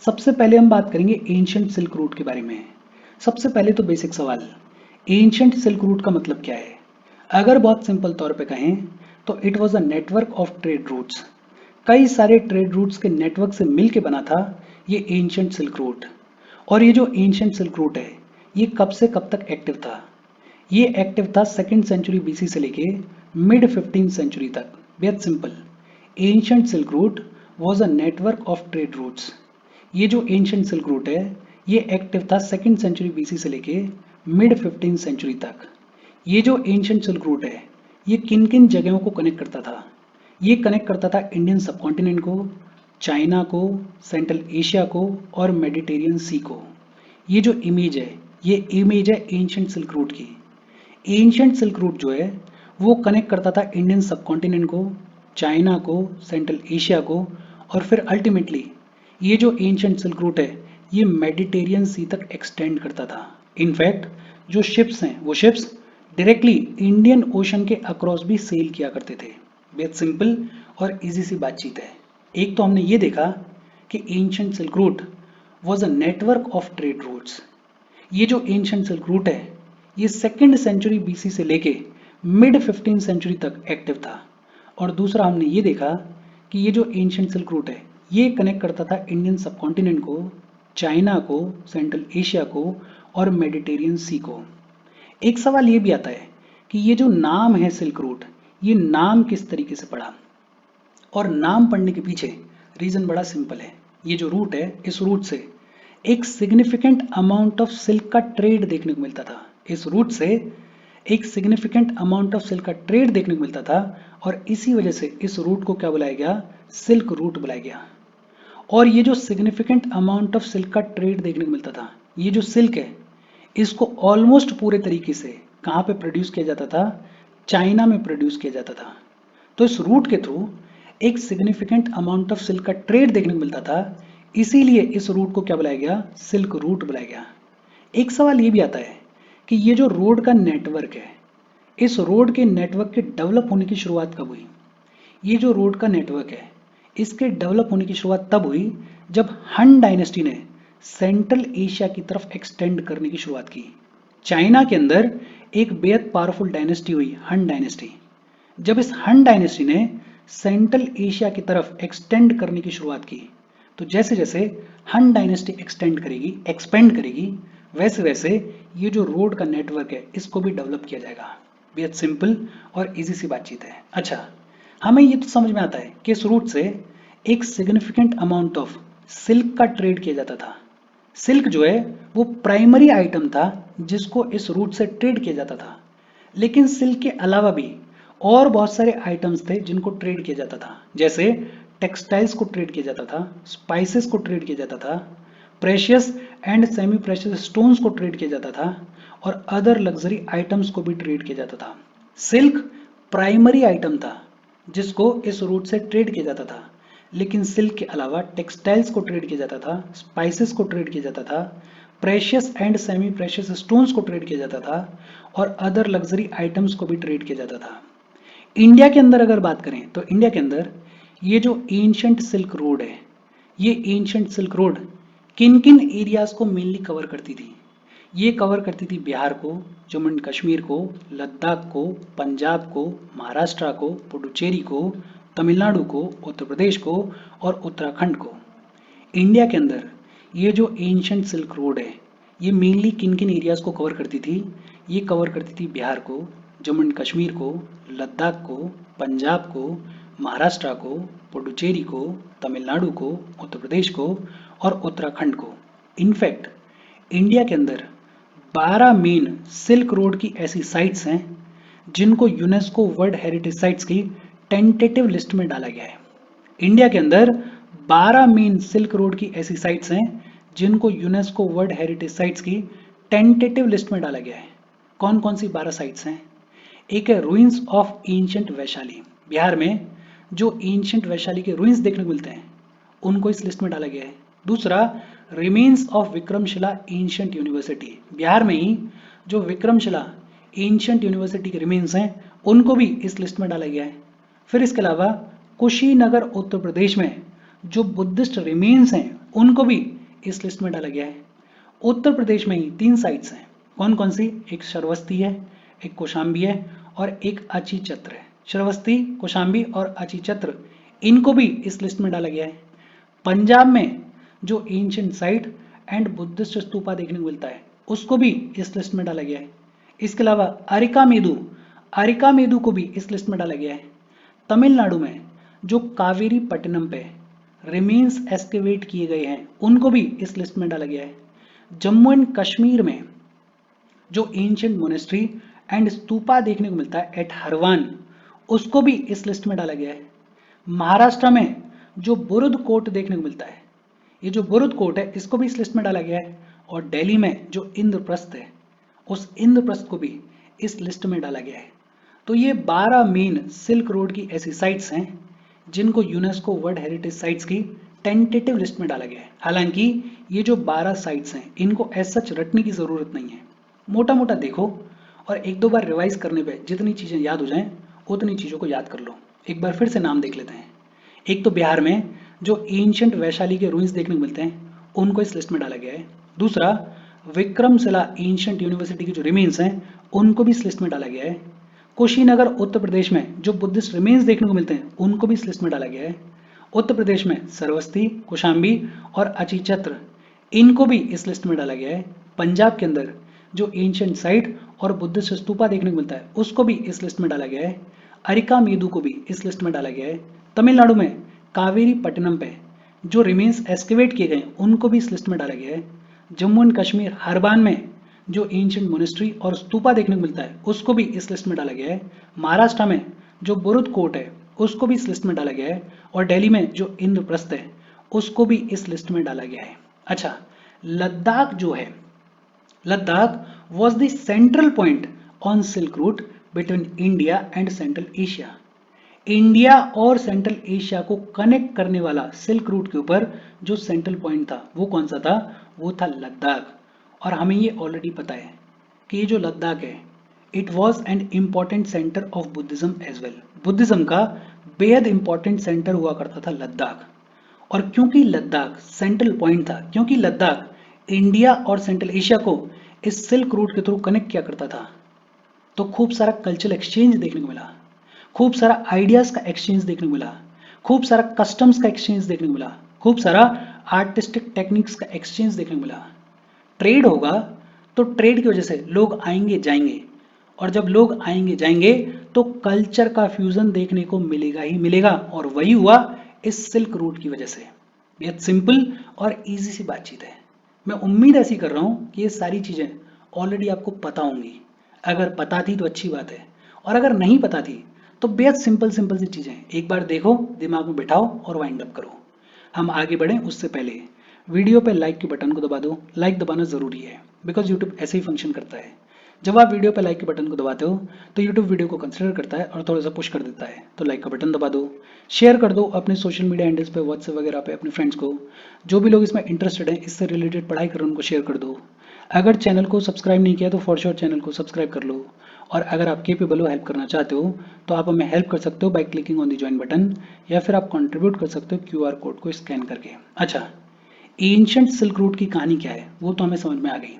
सबसे पहले हम बात करेंगे एंशियंट सिल्क रूट के बारे में। सबसे पहले तो बेसिक सवाल, एंशियंट सिल्क रूट का मतलब क्या है? अगर बहुत सिंपल तौर पे कहें तो it was a network of trade routes. कई सारे ट्रेड रूट्स के नेटवर्क से मिलके बना था ये एंशियंट सिल्क रूट। और ये जो एंशियंट सिल्क रूट है, ये कब से कब तक एक्टिव था? ये एक्टिव था सेकेंड सेंचुरी बीसी से लेके मिड 15th सेंचुरी तक। बेहद simple, ancient silk route was a network of trade routes. ये जो एंशियंट सिल्क रूट है, ये एक्टिव था सेकेंड सेंचुरी बीसी से लेके मिड 15th सेंचुरी तक। ये जो एंशियंट सिल्क रूट है, ये किन किन जगहों को कनेक्ट करता था? ये कनेक्ट करता था इंडियन सबकॉन्टिनेंट को, चाइना को, सेंट्रल एशिया को और मेडिटेरियन सी को। ये जो इमेज है, ये इमेज है एंशियंट सिल्क रूट की। एंशियंट सिल्क रूट जो है वो कनेक्ट करता था इंडियन सबकॉन्टिनेंट को, चाइना को, सेंट्रल एशिया को और फिर अल्टीमेटली ये जो एंशियंट सिल्क रूट है ये मेडिटेरियन सी तक एक्सटेंड करता था। इनफैक्ट जो शिप्स हैं वो शिप्स डायरेक्टली इंडियन ओशन के अक्रॉस भी सेल किया करते थे। बेहद सिंपल और इजी सी बातचीत है। एक तो हमने ये देखा कि ancient silk route was a network of trade routes. ये जो एंशियंट सिल्क रूट है ये सेकेंड सेंचुरी बीसी से लेके मिड 15th सेंचुरी तक एक्टिव था। और दूसरा हमने ये देखा कि ये जो एंशियंट सिल्क रूट है ये कनेक्ट करता था इंडियन सबकॉन्टिनेंट को, चाइना को, सेंट्रल एशिया को और मेडिटेरियन सी को। एक सवाल ये भी आता है कि ये जो नाम है सिल्क रूट, ये नाम किस तरीके से पड़ा? और नाम पढ़ने के पीछे रीजन बड़ा सिंपल है। ये जो रूट है, इस रूट से एक सिग्निफिकेंट अमाउंट ऑफ सिल्क का ट्रेड देखने को मिलता था। इस रूट से एक सिग्निफिकेंट अमाउंट ऑफ सिल्क का ट्रेड देखने को मिलता था और इसी वजह से इस रूट को क्या बुलाया गया? सिल्क रूट बुलाया गया। और ये जो सिग्निफिकेंट अमाउंट ऑफ सिल्क का ट्रेड देखने को मिलता था, ये जो सिल्क है इसको ऑलमोस्ट पूरे तरीके से कहाँ पे प्रोड्यूस किया जाता था? चाइना में प्रोड्यूस किया जाता था। तो इस रूट के थ्रू एक सिग्निफिकेंट अमाउंट ऑफ सिल्क का ट्रेड देखने को मिलता था, इसीलिए इस रूट को क्या बुलाया गया? सिल्क रूट बुलाया गया। एक सवाल ये भी आता है कि ये जो रोड का नेटवर्क है, इस रोड के नेटवर्क के डेवलप होने की शुरुआत कब हुई? ये जो रोड का नेटवर्क है इसके डेवलप होने की शुरुआत तब हुई जब हन डायनेस्टी ने सेंट्रल एशिया की तरफ एक्सटेंड करने की शुरुआत की। चाइना के अंदर एक बेहद पावरफुल डायनेस्टी हुई, हन डायनेस्टी। जब इस हन डायनेस्टी ने सेंट्रल एशिया की तरफ एक्सटेंड करने की शुरुआत की, तो जैसे जैसे हन डायनेस्टी एक्सपेंड करेगी, वैसे वैसे ये जो रोड का नेटवर्क है इसको भी डेवलप किया जाएगा। बेहद सिंपल और इजी सी बातचीत है। अच्छा, हमें ये तो समझ में आता है कि इस रूट से एक सिग्निफिकेंट अमाउंट ऑफ सिल्क का ट्रेड किया जाता था। सिल्क जो है वो प्राइमरी आइटम था जिसको इस रूट से ट्रेड किया जाता था। लेकिन सिल्क के अलावा भी और बहुत सारे आइटम्स थे जिनको ट्रेड किया जाता था। जैसे टेक्सटाइल्स को ट्रेड किया जाता था, स्पाइसेस को ट्रेड किया जाता था, precious and semi precious stones को ट्रेड किया जाता था और अदर लग्जरी आइटम्स को भी ट्रेड किया जाता था। सिल्क प्राइमरी आइटम था जिसको इस रूट से ट्रेड किया जाता था। लेकिन सिल्क के अलावा टेक्सटाइल्स को ट्रेड किया जाता था, स्पाइसेस को ट्रेड किया जाता था, precious and semi precious stones को ट्रेड किया जाता था और अदर लग्जरी आइटम्स को भी ट्रेड किया जाता था। इंडिया के अंदर अगर बात करें तो इंडिया के अंदर ये जो एंशियंट सिल्क रोड है, ये एंशियंट सिल्क रोड किन किन एरियाज को मेनली कवर करती थी? ये कवर करती थी बिहार को, जम्मू एंड कश्मीर को, लद्दाख को, पंजाब को, महाराष्ट्र को, पुडुचेरी को, तमिलनाडु को, उत्तर प्रदेश को और उत्तराखंड को। इंडिया के अंदर ये जो एंशियंट सिल्क रोड है ये मेनली किन किन एरियाज को कवर करती थी? ये कवर करती थी बिहार को, जम्मू एंड कश्मीर को, लद्दाख को, पंजाब को, महाराष्ट्र को, पुडुचेरी को, तमिलनाडु को, उत्तर प्रदेश को और उत्तराखंड को। इनफैक्ट इंडिया के अंदर 12 मेन सिल्क रोड की ऐसी साइट्स हैं जिनको यूनेस्को वर्ल्ड हेरिटेज साइट्स की टेंटेटिव लिस्ट में डाला गया है। इंडिया के अंदर 12 मेन सिल्क रोड की ऐसी साइट्स हैं जिनको यूनेस्को वर्ल्ड हेरिटेज साइट्स की टेंटेटिव लिस्ट में डाला गया है। कौन कौन सी 12 साइट्स हैं? एक है ruins of ancient Vaishali. Bihar में जो एंशियंट वैशाली के रुइंस देखने को मिलते हैं उनको इस लिस्ट में डाला गया है। दूसरा, remains of Vikramshila ancient university. Bihar में ही जो विक्रमशिला एंशियंट यूनिवर्सिटी के रिमेन्स हैं उनको भी इस लिस्ट में डाला गया है। फिर इसके अलावा कुशीनगर उत्तर प्रदेश में जो बुद्धिस्ट रिमेन्स हैं उनको भी इस लिस्ट में डाला गया है। उत्तर प्रदेश में ही 3 साइट्स हैं, कौन कौन सी? एक श्रावस्ती है, एक कौशाम्बी है और एक अची चत्र है। श्रावस्ती, कौशाम्बी और अची चत्र, इनको भी इस लिस्ट में डाला गया है। पंजाब में जो ancient site and Buddhist stupa देखने को मिलता है, उसको भी इस लिस्ट में डाला गया है। इसके अलावा अरिका मेदु को भी इस लिस्ट में डाला गया है। तमिलनाडु में जो कावेरी पट्टनम पे रिमेन्स एक्सकेवेट किए गए हैं, उनको भी इस लिस्ट में डाला गया है। जम्मू एंड कश्मीर में जो एंशिएंट मोनेस्ट्री एंड स्तूपा देखने को मिलता है एट हरवान, उसको भी इस लिस्ट में डाला गया है। महाराष्ट्र में जो बुरुद कोट देखने को मिलता है, ये जो बुरुद कोट है, इसको भी इस लिस्ट में डाला गया है। और दिल्ली में जो इंद्रप्रस्थ है, उस इंद्रप्रस्थ को भी इस लिस्ट में डाला गया है। तो ये 12 मेन सिल्क रोड की ऐसी साइट्स हैं जिनको यूनेस्को वर्ल्ड हेरिटेज साइट्स की टेंटेटिव लिस्ट में डाला गया है। हालांकि ये जो 12 साइट्स हैं, इनको एज सच रटने की जरूरत नहीं है, मोटा मोटा देखो और एक दो बार रिवाइज करने पे जितनी चीजें याद हो जाएं उतनी चीजों को याद कर लो। एक बार फिर से नाम देख लेते हैं। एक तो बिहार में जो एंशिएंट वैशाली के रूइंस देखने को मिलते हैं, उनको इस लिस्ट में डाला गया है। दूसरा, विक्रमशिला एंशिएंट यूनिवर्सिटी की जो रिमेन्स हैं, उनको भी इस लिस्ट में डाला गया है। कुशीनगर उत्तर प्रदेश में जो बुद्धिस्ट रिमेन्स देखने को मिलते हैं, उनको भी इस लिस्ट में डाला गया है। उत्तर प्रदेश में श्रावस्ती, कौशाम्बी और अची चत्र, इनको भी इस लिस्ट में डाला गया है। पंजाब के अंदर जो एंशिएंट साइट और बुद्धिस्ट स्तूपा देखने को मिलता है, उसको भी इस लिस्ट में डाला गया है। अरिका मेदु को भी इस लिस्ट में डाला गया है। तमिलनाडु में कावेरी पट्टनम पे जो रिमेन्स एक्सकेवेट किए गए, उनको भी इस लिस्ट में डाला गया है। जम्मू एंड कश्मीर हरबान में जो एंशिएंट मोनेस्ट्री और स्तूपा देखने को मिलता है, उसको भी इस लिस्ट में डाला गया है। महाराष्ट्र में जो बुरुद कोट है, उसको भी इस लिस्ट में डाला गया है। और दिल्ली में जो इंद्रप्रस्थ है, उसको भी इस लिस्ट में डाला गया है। अच्छा, लद्दाख जो है, Ladakh was the central point on silk route between India and central Asia. India और सेंट्रल एशिया को कनेक्ट करने वाला सिल्क रूट के ऊपर जो सेंट्रल पॉइंट था, वो कौन सा था? वो था लद्दाख। और हमें ये ऑलरेडी पता है कि ये जो लद्दाख है, it was an important centre of Buddhism as well. Buddhism का बेहद इंपॉर्टेंट सेंटर हुआ करता था लद्दाख। और क्योंकि लद्दाख सेंट्रल पॉइंट था, क्योंकि लद्दाख इंडिया और सेंट्रल एशिया को इस सिल्क रूट के थ्रू कनेक्ट किया करता था, तो खूब सारा कल्चरल एक्सचेंज देखने को मिला, खूब सारा आइडियाज का एक्सचेंज देखने को मिला, खूब सारा कस्टम्स का एक्सचेंज देखने को मिला, खूब सारा आर्टिस्टिक टेक्निक्स का एक्सचेंज देखने को मिला। ट्रेड होगा तो ट्रेड की वजह से लोग आएंगे जाएंगे, और जब लोग आएंगे जाएंगे तो कल्चर का फ्यूजन देखने को मिलेगा ही मिलेगा। और वही हुआ इस सिल्क रूट की वजह से। बेहद सिंपल और इजी सी बातचीत है। मैं उम्मीद ऐसी कर रहा हूँ कि ये सारी चीजें ऑलरेडी आपको पता होंगी। अगर पता थी तो अच्छी बात है, और अगर नहीं पता थी तो बेहद सिंपल सिंपल सी चीजें एक बार देखो, दिमाग में बिठाओ और वाइंड अप करो। हम आगे बढ़ें उससे पहले वीडियो पे लाइक के बटन को दबा दो। लाइक दबाना जरूरी है, बिकॉज यूट्यूब ऐसे ही फंक्शन करता है। जब आप वीडियो पे लाइक के बटन को दबाते हो तो यूट्यूब वीडियो को कंसिडर करता है और थोड़ा सा पुश कर देता है। तो लाइक का बटन दबा दो, शेयर कर दो अपने सोशल मीडिया हैंडल्स पे, व्हाट्सएप वगैरह पे अपने फ्रेंड्स को। जो भी लोग इसमें इंटरेस्टेड हैं, इससे रिलेटेड पढ़ाई कर रहे हैं, उनको शेयर कर दो। अगर चैनल को सब्सक्राइब नहीं किया तो फॉर श्योर चैनल को सब्सक्राइब कर लो। और अगर आप केपेबल हो, हेल्प करना चाहते हो, तो आप हमें हेल्प कर सकते हो by clicking on the join button, या फिर आप कंट्रीब्यूट कर सकते हो क्यूआर कोड को स्कैन करके। अच्छा, एंशिएंट सिल्क रूट की कहानी क्या है वो तो हमें समझ में आ गई।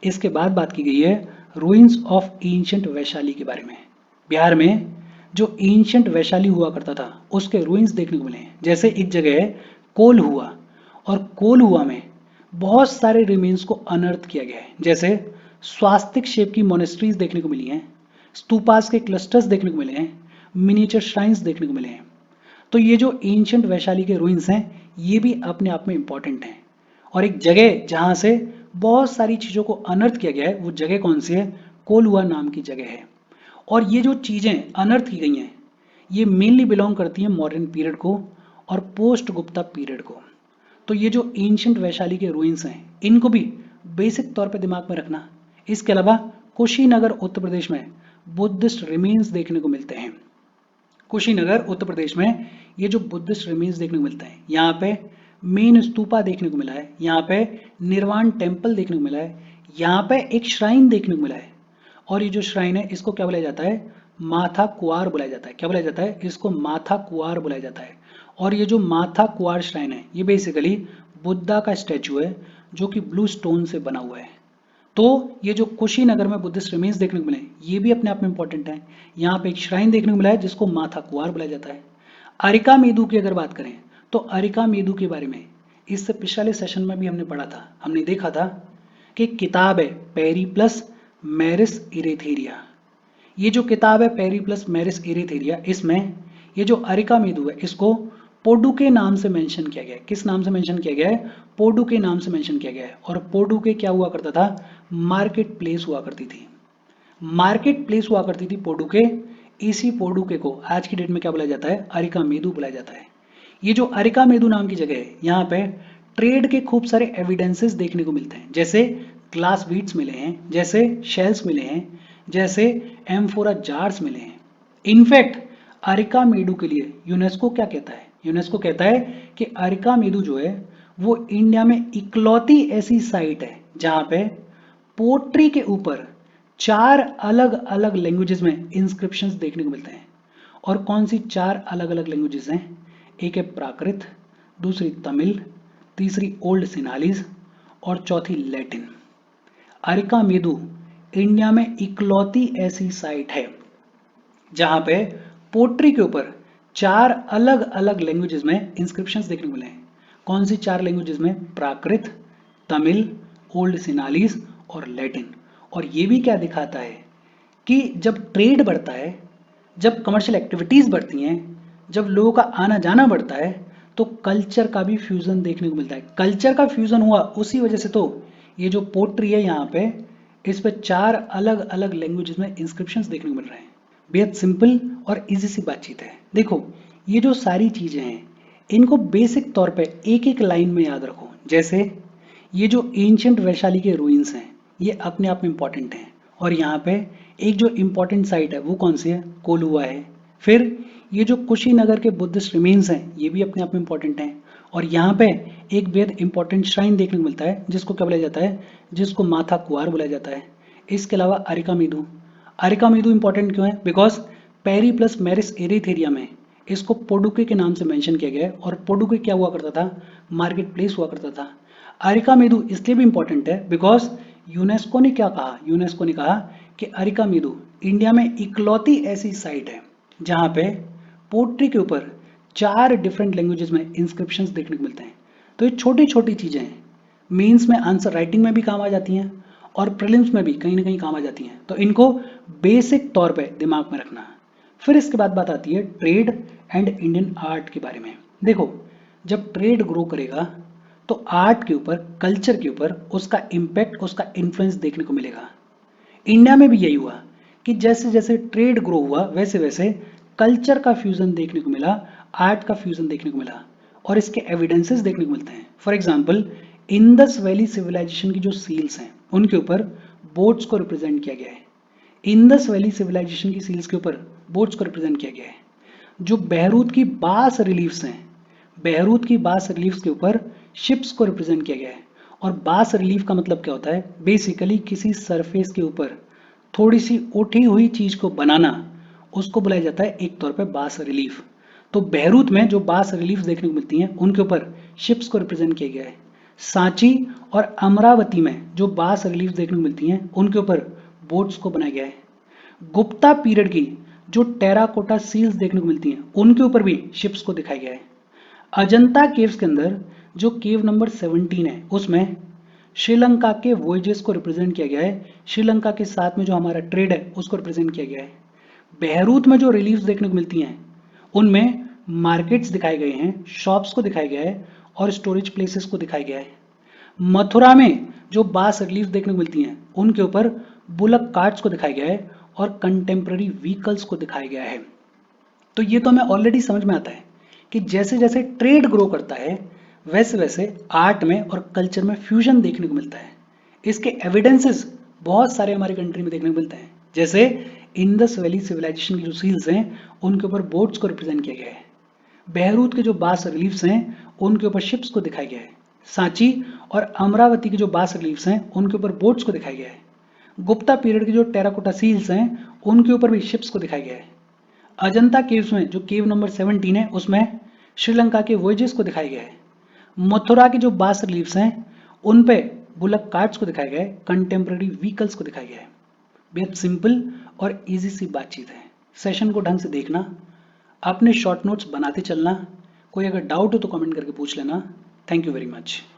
इसके बाद बात की गई है रूइंस ऑफ एंशिएंट वैशाली के बारे में। बिहार में जो एंशिएंट वैशाली हुआ करता था, उसके रूइंस देखने को मिले। जैसे एक जगह है कोल्हुआ, और कोल्हुआ में बहुत सारे रिमेन्स को अनर्थ किया गया है। जैसे स्वास्तिक शेप की मोनेस्ट्रीज देखने को मिली हैं, स्तूपास के क्लस्टर्स देखने को मिले हैं, मिनिएचर श्राइन्स देखने को मिले हैं। तो ये जो एंशिएंट वैशाली के रूइंस हैं, ये भी अपने आप में इंपॉर्टेंट हैं। और एक जगह जहां से बहुत सारी चीजों को अनर्थ किया गया है, वो जगह कौन सी है? कोल्हुआ नाम की जगह है। और ये जो चीजें अनर्थ की गई हैं, ये मेनली बिलोंग करती हैं मॉडर्न पीरियड को और पोस्ट गुप्ता पीरियड को। तो ये जो एंशिएंट वैशाली के रूइंस हैं, इनको भी बेसिक तौर पे दिमाग में रखना। इसके अलावा कुशीनगर उत्तर प्रदेश में बुद्धिस्ट रिमेन्स देखने को मिलते हैं। कुशीनगर उत्तर प्रदेश में ये जो बुद्धिस्ट रिमेन्स देखने को मिलते हैं, यहाँ पे मेन स्तूपा देखने को मिला है, यहाँ पे निर्वाण टेम्पल देखने को मिला है, यहाँ पे एक श्राइन देखने को मिला है। और ये जो श्राइन है, इसको क्या बुलाया जाता है? माथा कुआर बुलाया जाता है। क्या बुलाया जाता है? इसको माथा कुआर बुलाया जाता है। और ये जो माथा कुआर श्राइन है, ये बेसिकली बुद्धा का स्टैचू है जो कि ब्लू स्टोन से बना हुआ है। तो ये जो कुशीनगर में बुद्धिस्ट रिमेन्स देखने को मिले ये भी अपने आप में इंपॉर्टेंट है। यहाँ पे एक श्राइन देखने को मिला है जिसको माथा कुआर बुलाया जाता है। अरिका मेदु की अगर बात करें तो अरिका मेदु के बारे में इससे पिछले सेशन में भी हमने पढ़ा था, हमने देखा था कि किताब है पेरिप्लस मैरिस इरेथेरिया। ये जो किताब है पेरिप्लस मैरिस इरेथेरिया, इसमें ये जो अरिका मेदु है इसको पोडू के नाम से मेंशन किया गया है। किस नाम से मेंशन किया गया है? पोडू के नाम से मेंशन किया गया है। और पोडू के क्या हुआ करता था? मार्केट प्लेस हुआ करती थी। मार्केट प्लेस हुआ करती थी पोडू के। इसी पोडू के को आज की डेट में क्या बुलाया जाता है? अरिका मेदु बुलाया जाता है। ये जो अरिका मेदु नाम की जगह है यहाँ पे ट्रेड के खूब सारे एविडेंसेस देखने को मिलते हैं, जैसे ग्लास बीड्स मिले हैं, जैसे शेल्स मिले हैं, जैसे एम्फोरा जार्स मिले हैं। इनफैक्ट अरिका मेदु के लिए यूनेस्को क्या कहता है? यूनेस्को कहता है कि अरिका मेदु जो है वो इंडिया में इकलौती ऐसी साइट है जहां पे पोट्री के ऊपर 4 अलग अलग लैंग्वेजेस में इंस्क्रिप्शंस देखने को मिलते हैं। और कौन सी 4 अलग अलग लैंग्वेजेस हैं? एक है प्राकृत, दूसरी तमिल, तीसरी ओल्ड सिनालीज और चौथी लैटिन। अरिका मेदु इंडिया में इकलौती ऐसी साइट है जहां पे पोट्री के ऊपर 4 अलग अलग लैंग्वेजेस में इंस्क्रिप्शंस देखने को मिले हैं। कौन सी 4 लैंग्वेजेस में? प्राकृत, तमिल, ओल्ड सिनालीज और लैटिन। और ये भी क्या दिखाता है कि जब ट्रेड बढ़ता है, जब कमर्शियल एक्टिविटीज बढ़ती हैं, जब लोगों का आना जाना बढ़ता है तो कल्चर का भी फ्यूजन देखने को मिलता है। कल्चर का फ्यूजन हुआ उसी वजह से तो ये जो पोट्री है यहाँ पे इस पे 4 अलग अलग लैंग्वेजेस में इंस्क्रिप्शंस देखने को मिल रहे हैं। बेहद सिंपल और इजी सी बातचीत है। देखो ये जो सारी चीजें हैं इनको बेसिक तौर पे एक एक लाइन में याद रखो। जैसे ये जो एंशियंट वैशाली के रूइंस हैं ये अपने आप में इंपॉर्टेंट हैं। और यहाँ पे एक जो इंपॉर्टेंट साइट है वो कौन सी है? कोलुआ है। फिर ये जो कुशीनगर के बुद्धिस्ट रिमेन्स हैं ये भी अपने आप में इंपॉर्टेंट हैं। और यहाँ पे एक बेहद इंपॉर्टेंट श्राइन देखने को मिलता है जिसको क्या बुलाया जाता है? जिसको माथा कुआर बुलाया जाता है। इसके अलावा areca medu. Areca medu important क्यों है? बिकॉज पेरी प्लस मैरिस एरिथेरिया में इसको पोडुके के नाम से मेंशन किया गया है। और पोडुके क्या हुआ करता था? मार्केट प्लेस हुआ करता था। अरिका मेदु इसलिए भी इंपॉर्टेंट है बिकॉज यूनेस्को ने क्या कहा? यूनेस्को ने कहा कि अरिका मेदु इंडिया में इकलौती ऐसी साइट है जहां पे पोट्री के ऊपर 4 डिफरेंट लैंग्वेजेस में इंस्क्रिप्शंस देखने को मिलते हैं। तो ये छोटी छोटी चीजें हैं, मेंस में आंसर राइटिंग में भी काम आ जाती हैं और प्रीलिम्स में भी कहीं ना कहीं काम आ जाती हैं। तो इनको बेसिक तौर पे दिमाग में रखना। फिर इसके बाद बात आती है ट्रेड एंड इंडियन आर्ट के बारे में। देखो जब ट्रेड ग्रो करेगा तो आर्ट के ऊपर, कल्चर के ऊपर उसका इम्पैक्ट, उसका इन्फ्लुएंस देखने को मिलेगा। इंडिया में भी यही हुआ कि जैसे जैसे ट्रेड ग्रो हुआ वैसे वैसे कल्चर का फ्यूजन देखने को मिला, आर्ट का फ्यूजन देखने को मिला और इसके एविडेंसेस देखने को मिलते हैं। For example Indus valley civilisation की जो सील्स हैं उनके ऊपर बोट्स को रिप्रेजेंट किया गया है। इंडस वैली सिविलाइजेशन की सील्स के ऊपर बोट्स को रिप्रेजेंट किया गया है। जो बहरूद की बास रिलीफ्स हैं, बहरूद की बास रिलीफ्स के ऊपर शिप्स को रिप्रेजेंट किया गया है। और बास रिलीफ का मतलब क्या होता है? बेसिकली किसी सरफेस के ऊपर थोड़ी सी उठी हुई चीज को बनाना, उसको बुलाया जाता है एक तौर पे बास रिलीफ। तो बहरूद में जो बास रिलीफ देखने को मिलती हैं उनके ऊपर शिप्स को रिप्रेजेंट किया गया है। सांची और अमरावती में जो बास रिलीफ देखने को मिलती हैं उनके ऊपर बोट्स को बनाया गया है। गुप्ता पीरियड की जो टेराकोटा सील्स देखने को मिलती हैं उनके ऊपर भी शिप्स को दिखाया गया है। अजंता केव्स के अंदर जो केव नंबर 17 है उसमें श्रीलंका के वॉयजेस को रिप्रेजेंट किया गया है। श्रीलंका के साथ में जो हमारा ट्रेड है उसको रिप्रेजेंट किया गया है। बहरूद में जो रिलीफ्स देखने को मिलती हैं उनमें मार्केट्स दिखाए गए हैं, शॉप्स को दिखाया गया है और स्टोरेज प्लेसेस को दिखाया गया है। मथुरा में जो बास रिलीफ देखने को मिलती हैं उनके ऊपर बुलक कार्ट्स को दिखाया गया है और कंटेम्प्रेरी व्हीकल्स को दिखाया गया है। तो ये तो हमें ऑलरेडी समझ में आता है कि जैसे जैसे ट्रेड ग्रो करता है वैसे वैसे आर्ट में और कल्चर में फ्यूजन देखने को मिलता है। इसके एविडेंसेस बहुत सारे हमारी कंट्री में देखने को मिलते हैं। जैसे इंडस वैली सिविलाइजेशन की जो सील्स हैं उनके ऊपर बोट्स को रिप्रेजेंट किया गया है। बहरूद के जो बास रिलीफ्स हैं उनके ऊपर शिप्स को दिखाया गया है। सांची और अमरावती के जो बास रिलीफ्स हैं उनके ऊपर बोट्स को दिखाया गया है। गुप्ता पीरियड की जो टेराकोटा सील्स हैं उनके ऊपर भी शिप्स को दिखाया गया है। अजंता केव्स में जो केव नंबर 17 है उसमें श्रीलंका के वॉयजेस को दिखाया गया है। मथुरा के जो बास रिलीफ्स हैं उन पे बुलक कार्ट्स को दिखाया गया है, कंटेम्प्रेरी व्हीकल्स को दिखाया गया है। बेहद सिंपल और इजी सी बातचीत है। सेशन को ढंग से देखना, अपने शॉर्ट नोट्स बनाते चलना। कोई अगर डाउट हो तो कमेंट करके पूछ लेना। Thank you very much.